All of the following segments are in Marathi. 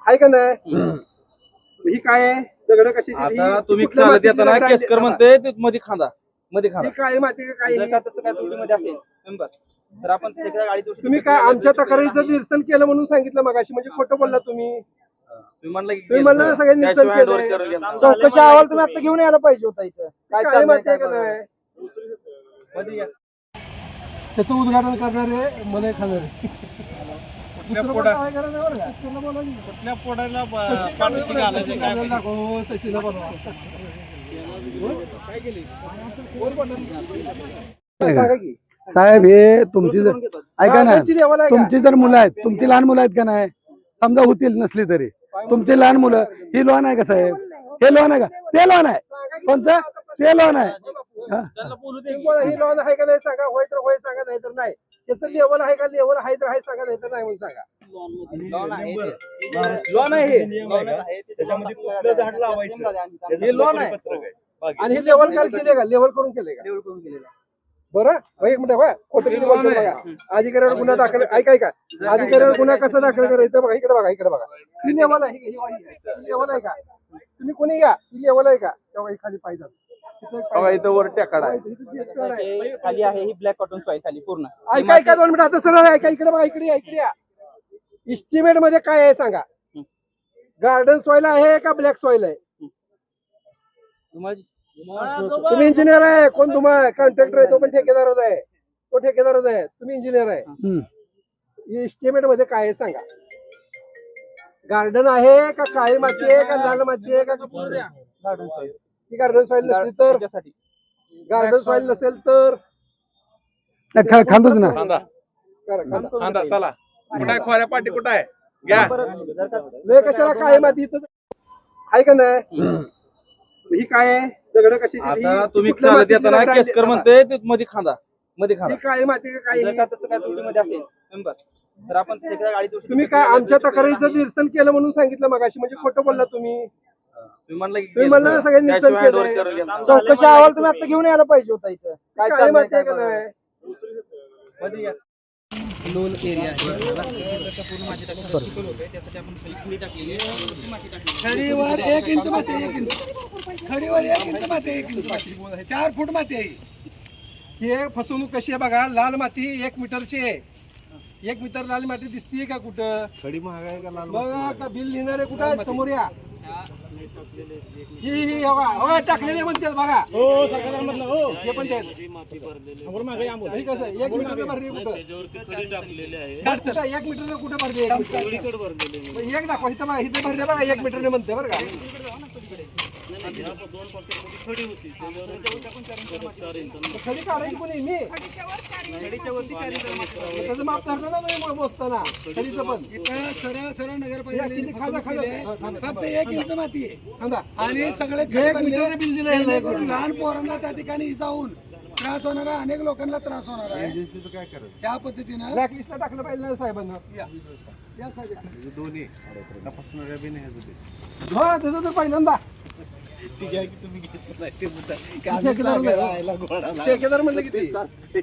आहे का नाही? ही काय आहे? दगड कशी आता तुम्ही चालत येताना केसकर म्हणते ते मध्ये खांदा काळी माती का काय? जर का तसं काय त्रुटीमध्ये असेल मेंबर तर आपण त्याच्या गाडीत तुम्ही काय आमच्या तक्रारीचं निरसन केलं म्हणून सांगितलं मगाशी, म्हणजे खोटं बोलला तुम्ही. तुम्ही म्हणलं ना सगळ्यांनी निरसन केलं. चौकशी अहवाल तुम्ही आता घेऊन यायला पाहिजे होता इथं. काय काळी माती आहे का चाललंय नाही? त्याचं उद्घाटन करणारे मला खाणारे साहेब हे तुमची जर ऐका ना, तुमची जर मुलं आहेत, तुमची लहान मुलं आहेत का नाही, समजा होतील नसली तरी तुमची लहान मुलं, ही लॉन आहे का साहेब? हे लॉन आहे का? ते लॉन आहे कोणतं? ते लॉन आहे. ही लॉन आहे का नाही सांगा. होय तर होय सांगा, नाही तर नाही. त्याचं लेवल आहे का? लेवल आहे तर आहे सांगा, नाही तर नाही म्हणून सांगा. लॉन आहे हे लॉन आहे आणि हे लेवल काय केले का? लेवल करून केले का? बरं एक मिनिट बघा, खोटं किती बोलतो बघा. अधिकाऱ्यावर गुन्हा दाखल ऐका अधिकाऱ्यावर गुन्हा कसा दाखल करायचा बघा. इकडे बघा ही लेवल आहे. ही लेवल आहे का? तुम्ही कोणी घ्या, ही लेवल आहे का? तेव्हा खाली पाहिजे इथं वर टेकाड आहे खाली आहे ही ब्लॅक कॉटन सॉइल खाली पूर्ण. ऐका 2 मिनिट आता सरळ ऐका. इकडे बघा, इकडे या. इस्टिमेट मध्ये काय आहे सांगा. गार्डन सॉइल आहे का ब्लॅक सॉइल आहे? तुम्ही इंजिनियर आहे. कोण तुम्हाला कॉन्ट्रॅक्टर आहे? तो पण ठेकेदारच आहे. तो ठेकेदारच आहे. तुम्ही इंजिनियर आहे. इस्टिमेट मध्ये काय आहे सांगा. गार्डन आहे का काळी माती आहे का लाल माती आहे का? Garden soil. गार्डन सॉइल नसली तर, गार्डन सॉइल नसेल तर खांदूच ना. खांदा चला. कुठं आहे खोऱ्या पाठी? कुठं आहे? घ्या लय कशाला काळी माती इथं आहे का नाही? ही काय आहे? दगड कशी? आता तुम्ही चालत येताना केसकर म्हणते ते मध्ये खांदा ही काळी माती का काय? जर का तसं काय त्रुटीमध्ये असेल मेंबर तर आपण त्याच्या गाडीत तुम्ही काय आमच्या तक्रारीचं निरसन केलं म्हणून सांगितलं मगाशी, म्हणजे खोटं बोलला तुम्ही. तुम्ही म्हणलं ना सगळ्यांनी निरसन केलं. चौकशी अहवाल तुम्ही आता घेऊन यायला पाहिजे होता इथं. काय काळी चाललंय माती आहे का नाही? लोन एरिया खडीवर 1 इंच माती आहे, 1 इंच. खडीवर 1 इंच माती आहे, 1 इंच माती. 4 फूट माती आहे. हे फसवणूक कशी आहे बघा. लाल माती 1 मीटरची आहे. 1 मीटर लाल माती दिसतीये का कुठं? खडी महाग आहे का लाल बघा का बिल लिहिणारे कुठं आहेत? समोर या. ही बघा टाकलेले म्हणतात बघा. हे पण ते हे कसं 1 मीटर भरली कुठं? 1 मीटर कुठं भरली? एक दाखवा इथं बघा. इथे भरले बघा 1 मीटरने म्हणते बरं का. खडी काढायची कोणी? मी त्याचं माप धरलं ना तुम्ही मोजताना खडीचं पण. सरळ नगरपालिका फक्त 1 इंच माती आहे आणि सगळे 1 मीटरने बिल दिलं. करून लहान पोरांना त्या ठिकाणी जाऊन त्रास होणार आहे, अनेक लोकांना त्रास होणार आहे. एजन्सीचं काय करायचं? त्या पद्धतीनं ब्लॅकलिस्टला टाकलं पाहिजे ना साहेबांना. या साहेब दोन्ही तपासणाऱ्या बी नाही होते. हा त्याचं तर पहिल्यांदा ती घ्या की तुम्ही घ्यायचं नाही ते मुद्दा. की आम्ही ठेकेदार सांगायला आयला घोडा नाही. ठेकेदार म्हणलं किती? ते सांगते.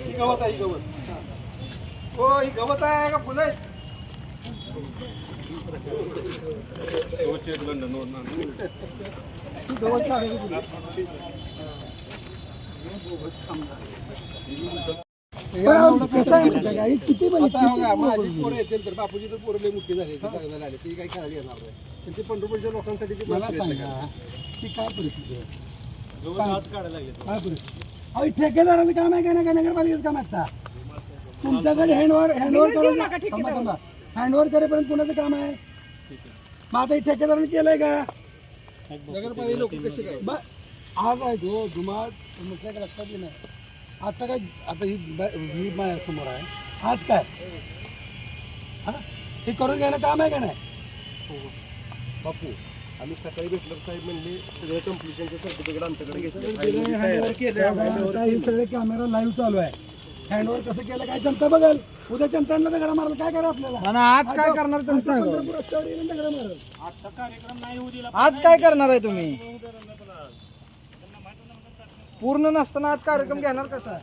ही गवत आहे, ही गवत. हो ही गवत आहे का फुलं आहेत? ही गवत काढायची फुलं. किती आता बघा, माझी पोरं येतील तर बापूजी तर पोरं लय मोठी झाली, चांगलं झाले, ती काही करायला येणार नाही. पण ते पंढरपूरच्या लोकांसाठी ते मला प्रयत्न सांगा करा. की काय परिस्थिती आहे? काय परिस्थिती? अहो ठेकेदाराचं काम आहे का नाही का नगरपालिकेचं काम आहे? आता तुमच्याकडे हँडओव्हर हँडओव्हर करेपर्यंत कुणाचं काम आहे? मग आता हे ठेकेदाराने केलंय का? नगरपालिका लोक कसे काय? आज आहे जो जुमाड म्हटलं का लक्षात येईल नाही. आता काय आता ही माझ्या समोर आहे. आज काय हा हे करून घ्यायला काम आहे का नाही? बापू आम्ही सकाळी भेटलो साहेब म्हणले सगळे कंप्लिशनचे सर्टिफिकेट आमच्याकडे घेतले. हे सगळे कॅमेरा लाईव्ह चालू आहे. हँडओव्हर कसं केलं काय जनता बघेल. उद्या जनतांना दगडा मारल काय करा आपल्याला? आज काय करणार तुम्ही सांगा. दगडा मारल. आज काय करणार आहे तुम्ही? पूर्ण नसताना आज कार्यक्रम घेणार कसा?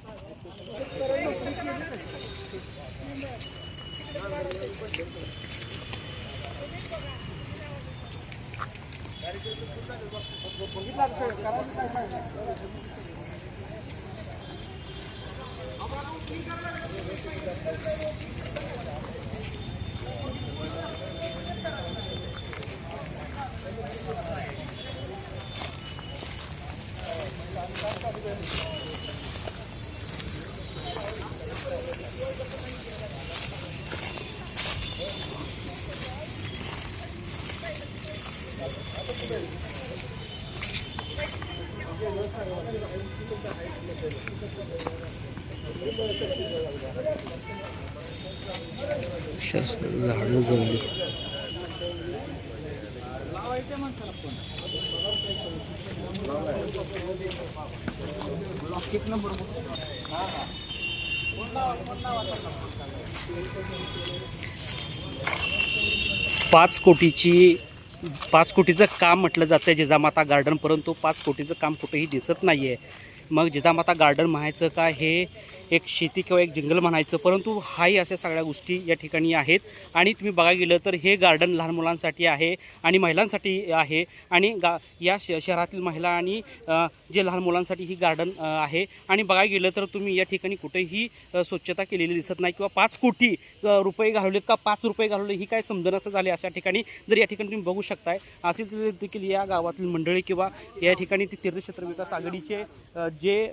झाडं जळली. पाच कोटीचं काम म्हटलं जातं जिजामाता गार्डन, परंतु 5 कोटीचं काम कुठेही दिसत नाही आहे. मग जिजामाता गार्डन म्हणायचं का हे एक शेती किंवा एक जंगल म्हणायचं, परंतु हाही अशा सगळ्या गोष्टी या ठिकाणी आहेत. आणि तुम्ही बघायला गेलं तर हे गार्डन लहान मुलांसाठी आहे आणि महिलांसाठी आहे. आणि या शहरातील महिला आणि जे लहान मुलांसाठी ही गार्डन आहे. आणि बघायला गेलं तर तुम्ही या ठिकाणी कुठेही स्वच्छता केलेली दिसत नाही किंवा 5 कोटी रुपये घालवलेत का 5 रुपये घालवले ही काय समजणं झाले अशा ठिकाणी. जर या ठिकाणी तुम्ही बघू शकताय असेल तर देखील या गावातील मंडळी किंवा या ठिकाणी ती तीर्थक्षेत्र विकास आघाडीचे जे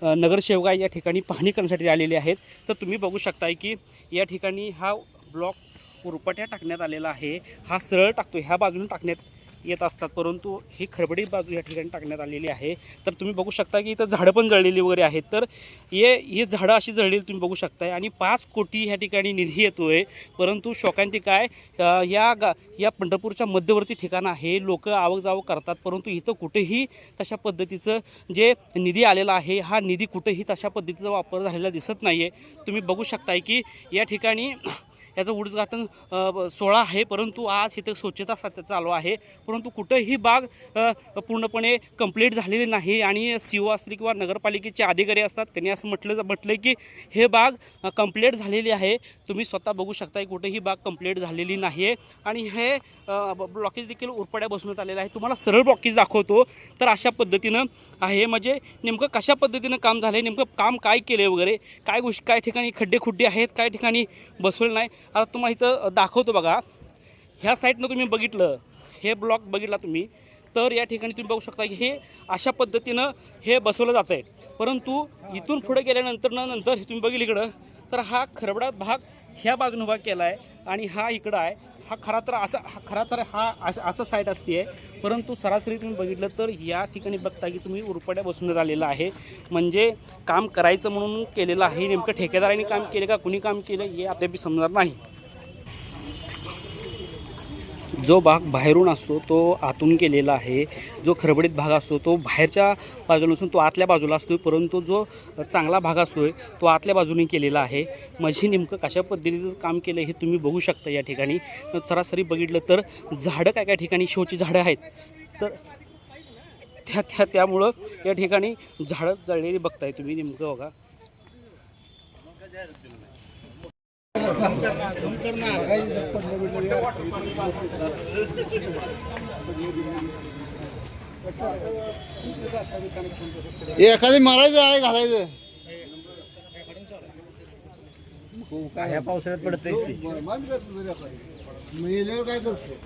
नगरसेवक आहे या ठिकाणी पाहणी करण्यासाठी आलेले आहेत. तर तुम्ही बघू शकताय की या ठिकाणी हा ब्लॉक उरपट्या टाकण्यात आलेला आहे. हा सरळ टाकतो, ह्या बाजूने टाकण्यात येत असतात, परंतु ही खडबडीत बाजू या ठिकाणी टाकण्यात आलेली आहे. तर तुम्ही बघू शकता की इथं झाडं पण जळलेली वगैरे आहेत. तर हे झाडं अशी जळलेली तुम्ही बघू शकताय. आणि 5 कोटी ह्या ठिकाणी निधी येतोय, परंतु शोकांती काय या पंढरपूरच्या मध्यवर्ती ठिकाण आहे. लोक आवक करतात, परंतु इथं कुठेही तशा पद्धतीचं जे निधी आलेला आहे हा निधी कुठेही तशा पद्धतीचा वापर झालेला दिसत नाही आहे. तुम्ही बघू शकताय की या ठिकाणी याचं उद्घाटन 16 आहे, परंतु आज इथे स्वच्छता सध्या चालू आहे, परंतु कुठेही बाग पूर्णपणे कंप्लीट झालेली नाही. आणि सीओ असतील किंवा नगरपालिकेचे अधिकारी असतात त्यांनी असं म्हटलं की हे बाग कंप्लीट झालेली आहे. तुम्ही स्वतः बघू शकता कुठेही बाग कंप्लीट झालेली नाही आहे. आणि हे ब्लॉकेज देखील उरपड्या बसवण्यात आलेलं आहे. तुम्हाला सरळ ब्लॉकेज दाखवतो तर अशा पद्धतीनं आहे. म्हणजे नेमकं कशा पद्धतीनं काम झालं आहे, नेमकं काम काय केलं आहे वगैरे, काय ठिकाणी खड्डे आहेत, काय ठिकाणी बसवलं नाही. आता तुम्हाला इथं दाखवतो बघा. ह्या साईडनं तुम्ही बघितलं, हे ब्लॉक बघितला तुम्ही तर या ठिकाणी तुम्ही बघू शकता की हे अशा पद्धतीनं हे बसवलं जातं आहे. परंतु इथून पुढे गेल्यानंतर हे तुम्ही बघितलं इकडं तर हा खरबडा भाग ह्या बाजूने उभा केला आहे आणि हा इकडं आहे. हा खरा तर असं साईड असते आहे, परंतु सरासरी तुम्ही बघितलं तर या ठिकाणी बघता की तुम्ही उरपड्या बसवण्यात आलेला आहे. म्हणजे काम करायचं म्हणून केलेलं आहे. नेमकं ठेकेदारांनी काम केलं का कुणी काम केलं हे अद्याप समजणार नाही. जो भाग बाहेरून असतो तो आतून केलेला आहे, जो खरबडीत भाग असतो तो बाहेरच्या बाजूला नसून तो आतल्या बाजूला असतो, परंतु जो चांगला भाग असतो तो आतल्या बाजूने केलेला आहे. म्हणजे नेमकं कशा पद्धतीचं काम केलं हे तुम्ही बघू शकता. या ठिकाणी सरासरी बघितलं तर झाडं काय ठिकाणी शोची झाडं आहेत, तर त्यामुळं या ठिकाणी झाडं जळलेली बघताय तुम्ही. नेमकं बघा एखादी मारायचं आहे घालायचं ह्या पावसाळ्यात पडतंय काय करतो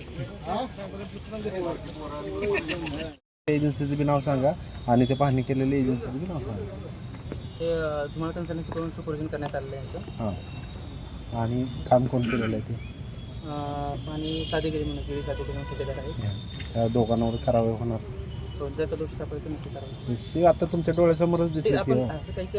एजन्सीचं बी नाव सांगा आणि ते पाहणी केलेल्या एजन्सीचं बी नाव सांगा. ते तुम्हाला कन्सल्टन्सी करून सुपरविजन करण्यात आलेलं आहे यांचं. हां, आणि काम कोण केलेलं आहे ते आणि साधेगिरी म्हणून जुळी साधेगिरी म्हणून ठेकेदार आहे. त्या दोघांवर कारवाई होणार. जर का दोषी सापडले तर नक्की करावं. ते आता तुमच्या डोळ्यासमोरच ते दिसते. आपण असं काही की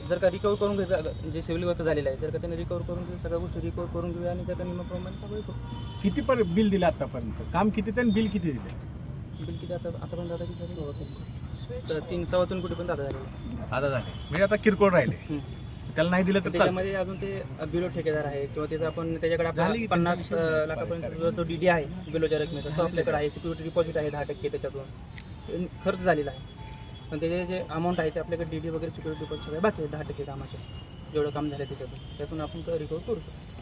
जर का रिकवर करून घेऊ, जे सिव्हिल वर्क झालेलं आहे जर का त्यांनी रिकवर करून घेऊ, सगळ्या गोष्टी रिकवर करून घेऊया आणि जर का नियमाप्रमाणे कारवाई करू. किती बिल दिलं आतापर्यंत? काम किती आणि बिल किती दिले? बिल किती आतापर्यंत दादा किती झाले? तर 3-3.25 कोटी पण दादा झाले. आता झाले म्हणजे आता किरकोळ राहिले, त्याला नाही दिलं तर चालेल. त्याच्यामध्ये अजून ते बिलो ठेकेदार आहे किंवा त्याचा आपण त्याच्याकडे आपल्याला 50 लाखापर्यंत जो डीडी आहे बिलोच्या रकमेचा तो आपल्याकडे आहे. सिक्युरिटी डिपॉझिट आहे 10% त्याच्यातून खर्च झालेला आहे. पण त्याचे जे अमाऊंट आहे ते आपल्याकडे डीडी वगैरे सिक्युरिटी डिपॉझिट सगळे बाकी आहे 10% कामाचे जेवढं काम झालं त्यातून आपण रिकवर करू शकतो.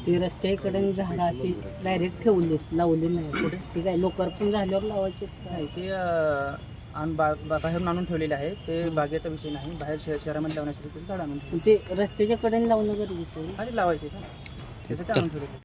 ते रस्त्याकडे झाडं अशी डायरेक्ट लावली नाही कुठे ठीक आहे लोकार्पण झाल्यावर लावायचे नाही ते बाहेरून आणून ठेवलेले आहे ते बागेचा विषय नाही बाहेर शहरामध्ये लावण्यासाठी झाड आणून ते रस्त्याच्या कडेने लावणं गरजेचं आहे. आणि लावायचे का त्यासाठी आणून ठेवलेले